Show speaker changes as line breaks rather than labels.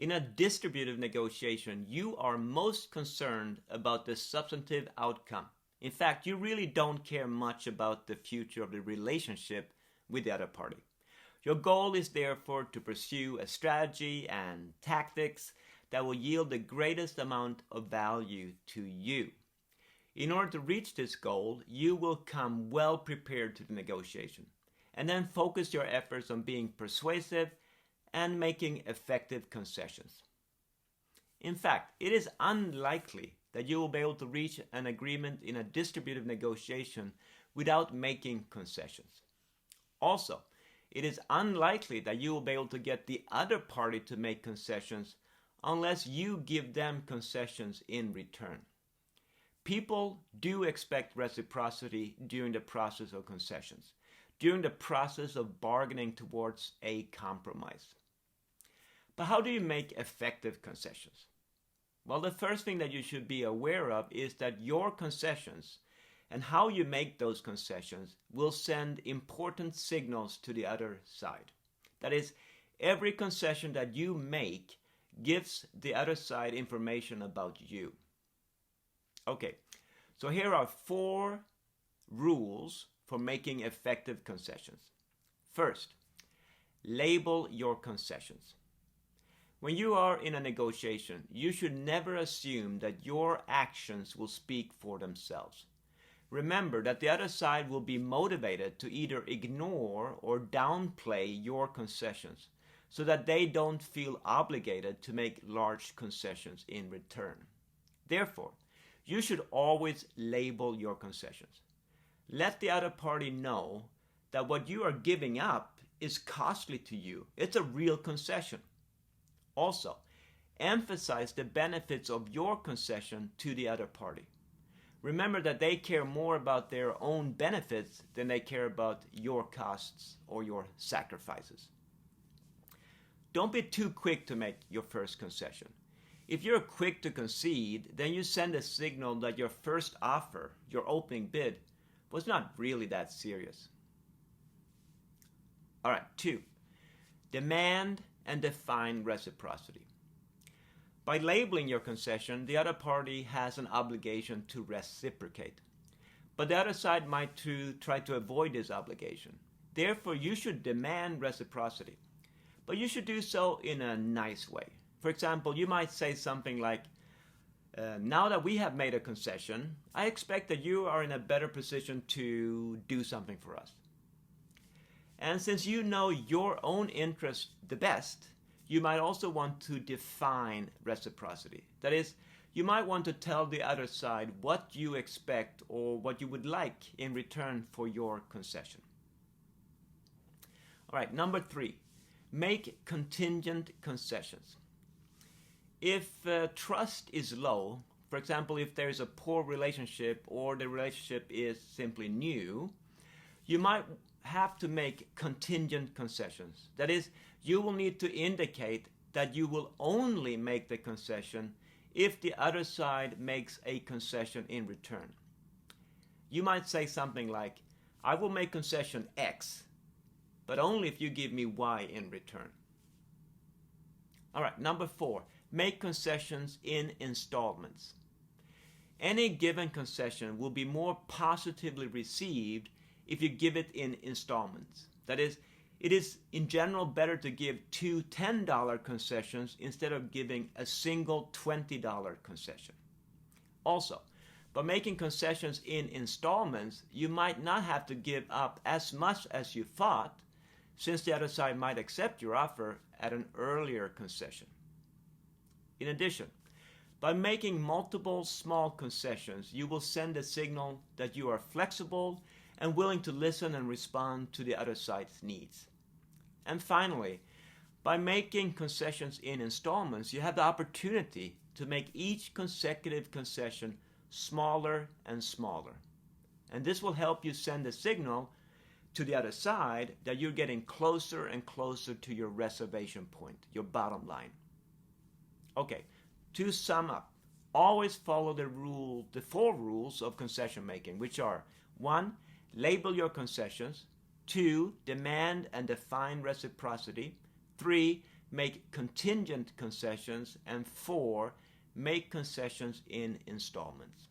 In a distributive negotiation, you are most concerned about the substantive outcome. In fact, you really don't care much about the future of the relationship with the other party. Your goal is therefore to pursue a strategy and tactics that will yield the greatest amount of value to you. In order to reach this goal, you will come well prepared to the negotiation, and then focus your efforts on being persuasive and making effective concessions. In fact, it is unlikely that you will be able to reach an agreement in a distributive negotiation without making concessions. Also, it is unlikely that you will be able to get the other party to make concessions unless you give them concessions in return. People do expect reciprocity during the process of concessions, during the process of bargaining towards a compromise. But how do you make effective concessions? Well, the first thing that you should be aware of is that your concessions and how you make those concessions will send important signals to the other side. That is, every concession that you make gives the other side information about you. Okay, so here are 4 rules for making effective concessions. First, label your concessions. When you are in a negotiation, you should never assume that your actions will speak for themselves. Remember that the other side will be motivated to either ignore or downplay your concessions so that they don't feel obligated to make large concessions in return. Therefore, you should always label your concessions. Let the other party know that what you are giving up is costly to you. It's a real concession. Also, emphasize the benefits of your concession to the other party. Remember that they care more about their own benefits than they care about your costs or your sacrifices. Don't be too quick to make your first concession. If you're quick to concede, then you send a signal that your first offer, your opening bid, was not really that serious. All right, 2. Demand and define reciprocity. By labeling your concession, the other party has an obligation to reciprocate. But the other side might try to avoid this obligation. Therefore, you should demand reciprocity. But you should do so in a nice way. For example, you might say something like, now that we have made a concession, I expect that you are in a better position to do something for us. And since you know your own interest the best, you might also want to define reciprocity. That is, you might want to tell the other side what you expect or what you would like in return for your concession. All right, number 3, make contingent concessions. If trust is low, for example, if there is a poor relationship or the relationship is simply new, you might have to make contingent concessions. That is, you will need to indicate that you will only make the concession if the other side makes a concession in return. You might say something like, I will make concession X, but only if you give me Y in return. All right, number 4, make concessions in installments. Any given concession will be more positively received if you give it in installments. That is, it is in general better to give 2 $10 concessions instead of giving a single $20 concession. Also, by making concessions in installments, you might not have to give up as much as you thought, since the other side might accept your offer at an earlier concession. In addition, by making multiple small concessions, you will send a signal that you are flexible and willing to listen and respond to the other side's needs. And finally, by making concessions in installments, you have the opportunity to make each consecutive concession smaller and smaller. And this will help you send a signal to the other side that you're getting closer and closer to your reservation point, your bottom line. Okay, to sum up, always follow the 4 rules of concession making, which are 1. Label your concessions. 2. Demand and define reciprocity. 3. make contingent concessions, and 4, make concessions in installments.